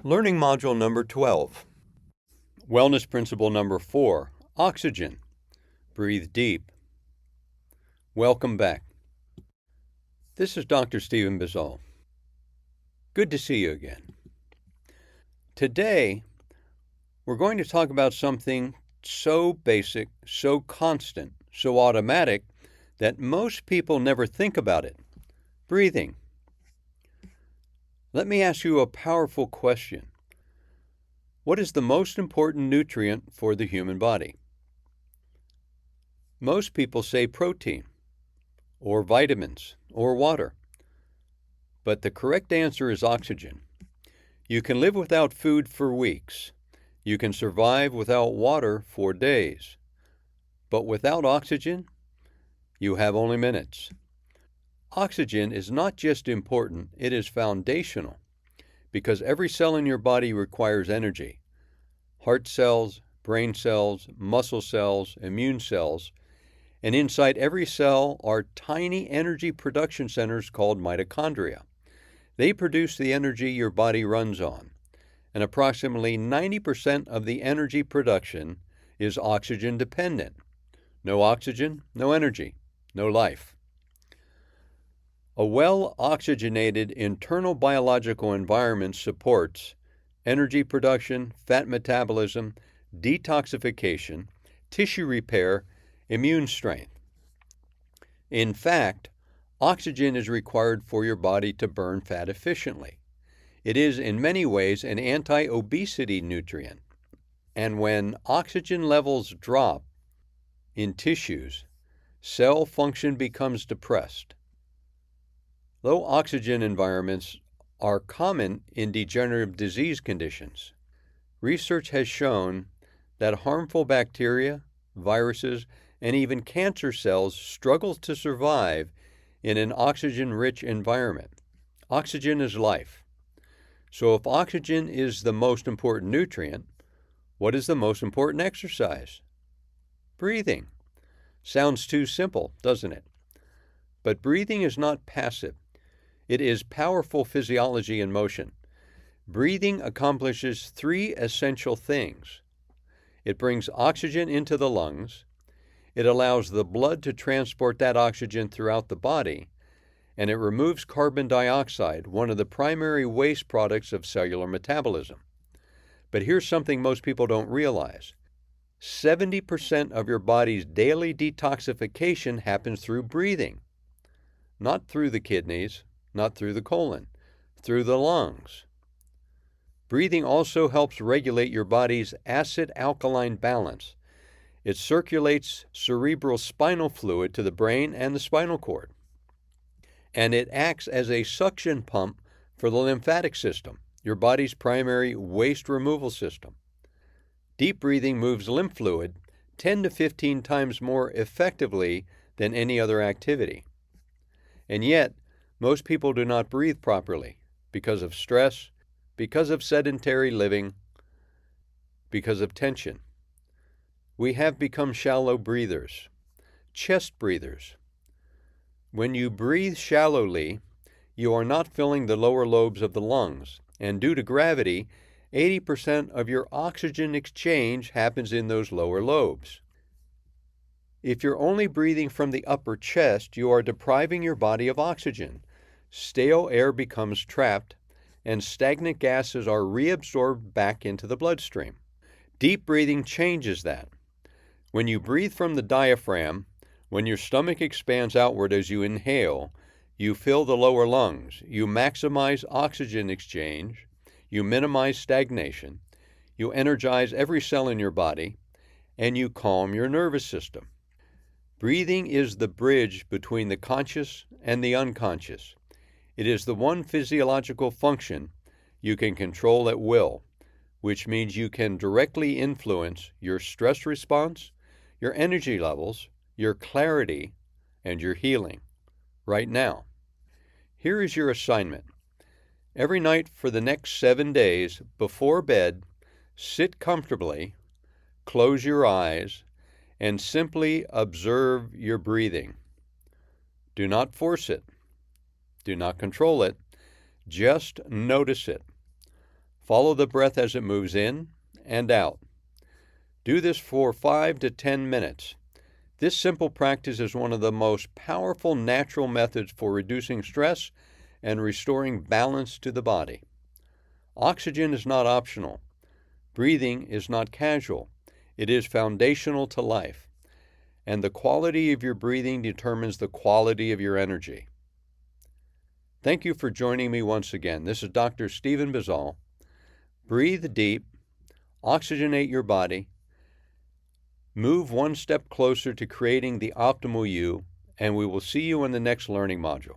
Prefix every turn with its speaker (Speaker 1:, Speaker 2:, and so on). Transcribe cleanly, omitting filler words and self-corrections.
Speaker 1: Learning Module number 12. Wellness Principle number 4, Oxygen. Breathe deep. Welcome back. This is Dr. Stephen Bizzall. Good to see you again. Today, we're going to talk about something so basic, so constant, so automatic that most people never think about it. Breathing. Let me ask you a powerful question. What is the most important nutrient for the human body? Most people say protein, or vitamins, or water. But the correct answer is oxygen. You can live without food for weeks. You can survive without water for days. But without oxygen, you have only minutes. Oxygen is not just important, it is foundational, because every cell in your body requires energy. Heart cells, brain cells, muscle cells, immune cells, and inside every cell are tiny energy production centers called mitochondria. They produce the energy your body runs on, and approximately 90% of the energy production is oxygen dependent. No oxygen, no energy, no life. A well-oxygenated internal biological environment supports energy production, fat metabolism, detoxification, tissue repair, immune strength. In fact, oxygen is required for your body to burn fat efficiently. It is in many ways an anti-obesity nutrient, and when oxygen levels drop in tissues, cell function becomes depressed. Low oxygen environments are common in degenerative disease conditions. Research has shown that harmful bacteria, viruses, and even cancer cells struggle to survive in an oxygen-rich environment. Oxygen is life. So if oxygen is the most important nutrient, what is the most important exercise? Breathing. Sounds too simple, doesn't it? But breathing is not passive. It is powerful physiology in motion. Breathing accomplishes three essential things. It brings oxygen into the lungs, it allows the blood to transport that oxygen throughout the body, and it removes carbon dioxide, one of the primary waste products of cellular metabolism. But here's something most people don't realize. 70% of your body's daily detoxification happens through breathing, not through the kidneys, not through the colon, through the lungs. Breathing also helps regulate your body's acid-alkaline balance. It circulates cerebral spinal fluid to the brain and the spinal cord. And it acts as a suction pump for the lymphatic system, your body's primary waste removal system. Deep breathing moves lymph fluid 10 to 15 times more effectively than any other activity. And yet, most people do not breathe properly because of stress, because of sedentary living, because of tension. We have become shallow breathers, chest breathers. When you breathe shallowly, you are not filling the lower lobes of the lungs, and due to gravity, 80% of your oxygen exchange happens in those lower lobes. If you're only breathing from the upper chest, you are depriving your body of oxygen. Stale air becomes trapped, and stagnant gases are reabsorbed back into the bloodstream. Deep breathing changes that. When you breathe from the diaphragm, when your stomach expands outward as you inhale, you fill the lower lungs, you maximize oxygen exchange, you minimize stagnation, you energize every cell in your body, and you calm your nervous system. Breathing is the bridge between the conscious and the unconscious. It is the one physiological function you can control at will, which means you can directly influence your stress response, your energy levels, your clarity, and your healing right now. Here is your assignment. Every night for the next 7 days, before bed, sit comfortably, close your eyes, and simply observe your breathing. Do not force it. Do not control it. Just notice it. Follow the breath as it moves in and out. Do this for 5 to 10 minutes. This simple practice is one of the most powerful natural methods for reducing stress and restoring balance to the body. Oxygen is not optional. Breathing is not casual. It is foundational to life. And the quality of your breathing determines the quality of your energy. Thank you for joining me once again. This is Dr. Stephen Bazal. Breathe deep, oxygenate your body, move one step closer to creating the optimal you, and we will see you in the next learning module.